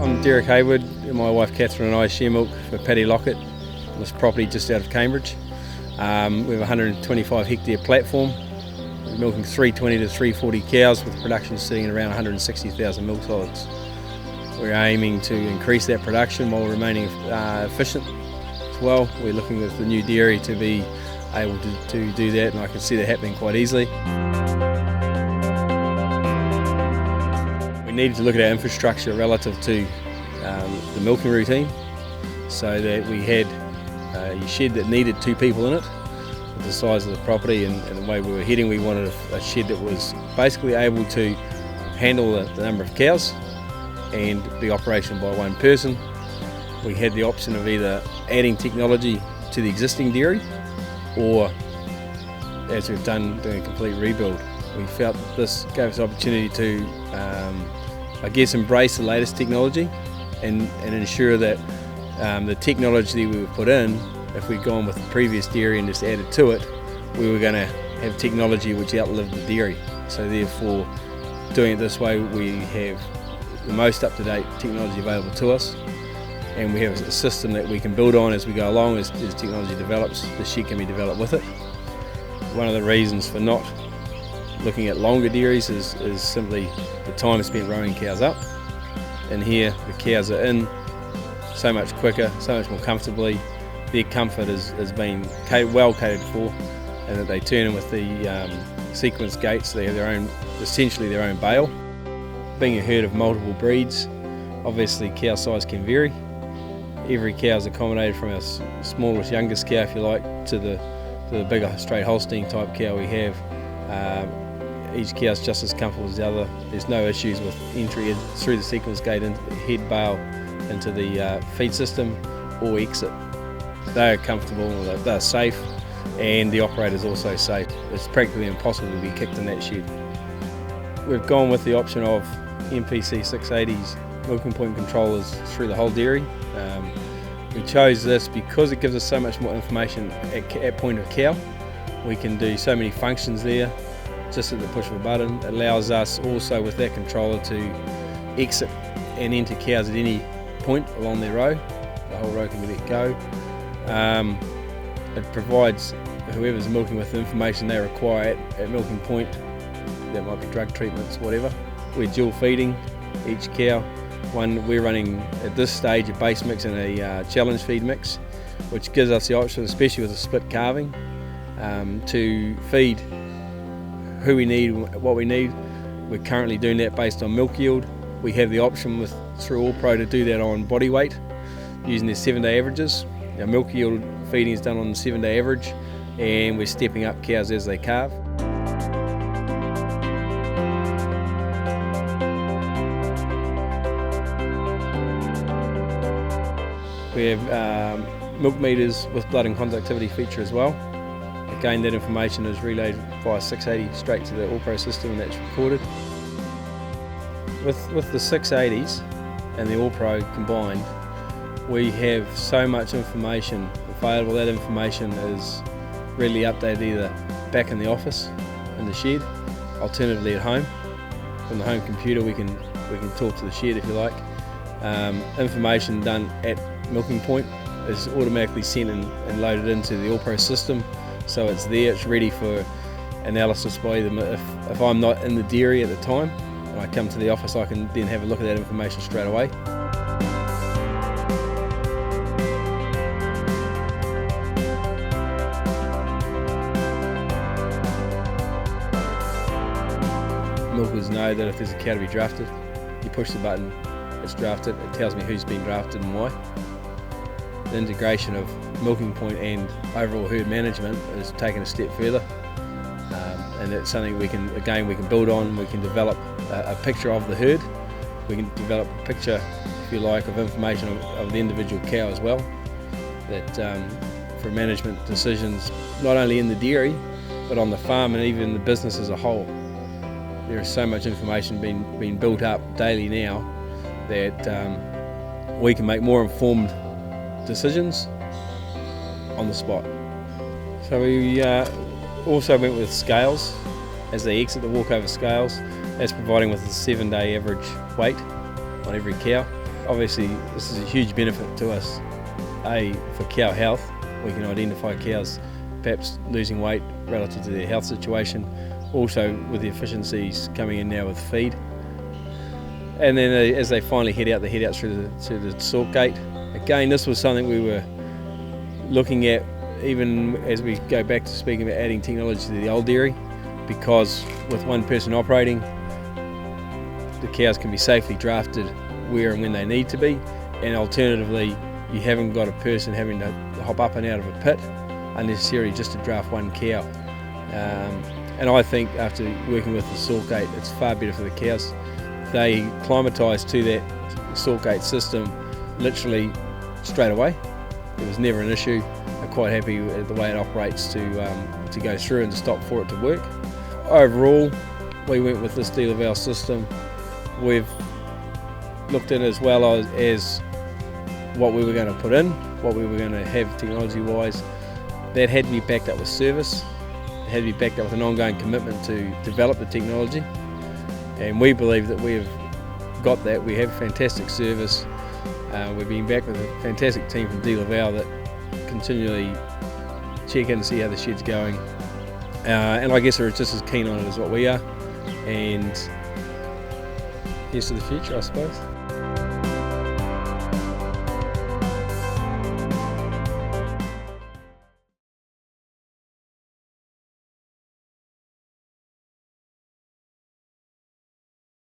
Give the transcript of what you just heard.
I'm Derek Hayward, and my wife Catherine and I share milk for Paddy Lockett on this property just out of Cambridge. We have a 125 hectare platform. We're milking 320 to 340 cows with production sitting at around 160,000 milk solids. We're aiming to increase that production while remaining efficient as well. We're looking with the new dairy to be able to do that, and I can see that happening quite easily. We needed to look at our infrastructure relative to the milking routine, so that we had a shed that needed 2 people in it. With the size of the property and the way we were heading, we wanted a shed that was basically able to handle the number of cows and be operational by 1 person. We had the option of either adding technology to the existing dairy, or, as we've done, doing a complete rebuild. We felt that this gave us the opportunity to, embrace the latest technology and ensure that the technology we would put in, if we'd gone with the previous dairy and just added to it, we were going to have technology which outlived the dairy. So therefore, doing it this way, we have the most up-to-date technology available to us, and we have a system that we can build on as we go along. As technology develops, the shed can be developed with it. One of the reasons for not looking at longer dairies is simply the time spent rowing cows up. And here the cows are in so much quicker, so much more comfortably. Their comfort has been well catered for, and that they turn in with the sequence gates. They have essentially their own bale. Being a herd of multiple breeds, obviously cow size can vary. Every cow is accommodated, from our smallest, youngest cow, if you like, to the bigger straight Holstein type cow we have. Each cow is just as comfortable as the other. There's no issues with entry through the sequence gate into the head bale into the feed system, or exit. They are comfortable, they're safe, and the operator's also safe. It's practically impossible to be kicked in that shed. We've gone with the option of MPC 680's milking point controllers through the whole dairy. We chose this because it gives us so much more information at point of cow. We can do so many functions there just at the push of a button. It allows us also with that controller to exit and enter cows at any point along their row. The whole row can be let go. It provides whoever's milking with the information they require at milking point. That might be drug treatments, whatever. We're dual feeding each cow. We're running at this stage a base mix and a challenge feed mix, which gives us the option, especially with a split calving, to feed who we need, what we need. We're currently doing that based on milk yield. We have the option through All-Pro to do that on body weight, using their 7-day averages. Our milk yield feeding is done on the 7-day average, and we're stepping up cows as they calve. We have milk meters with blood and conductivity feature as well. Again, that information is relayed via 680 straight to the All-Pro system, and that's recorded. With the 680s and the All-Pro combined, we have so much information available. That information is readily updated either back in the office, in the shed, alternatively at home. From the home computer we can talk to the shed if you like. Information done at milking point is automatically sent and loaded into the All-Pro system, so it's there, it's ready for analysis by them. If I'm not in the dairy at the time and I come to the office, I can then have a look at that information straight away. Milkers know that if there's a cow to be drafted, you push the button, it's drafted, it tells me who's been drafted and why. The integration of milking point and overall herd management is taken a step further, and it's something we can build on. We can develop a picture of the herd. We can develop a picture, if you like, of information of the individual cow as well, that for management decisions, not only in the dairy, but on the farm and even the business as a whole. There is so much information being built up daily now that we can make more informed decisions on the spot. So we also went with scales as they exit the walkover scales. That's providing with a 7-day average weight on every cow. Obviously this is a huge benefit to us, for cow health. We can identify cows perhaps losing weight relative to their health situation, also with the efficiencies coming in now with feed. And then as they finally head out through the sort gate. Again, this was something we were looking at even as we go back to speaking about adding technology to the old dairy, because with one person operating, the cows can be safely drafted where and when they need to be, and alternatively you haven't got a person having to hop up and out of a pit unnecessarily just to draft one cow. And I think after working with the sort gate, it's far better for the cows. They acclimatise to that sort gate system literally straight away. It was never an issue. I'm quite happy with the way it operates to go through and to stop for it to work. Overall, we went with this DeLaval system. We've looked at as well as what we were going to put in, what we were going to have technology-wise. That had to be backed up with service. It had to be backed up with an ongoing commitment to develop the technology. And we believe that we have got that. We have fantastic service. We've been back with a fantastic team from DeLaval that continually check in and see how the shed's going. And I guess they're just as keen on it as what we are. And here's to the future, I suppose.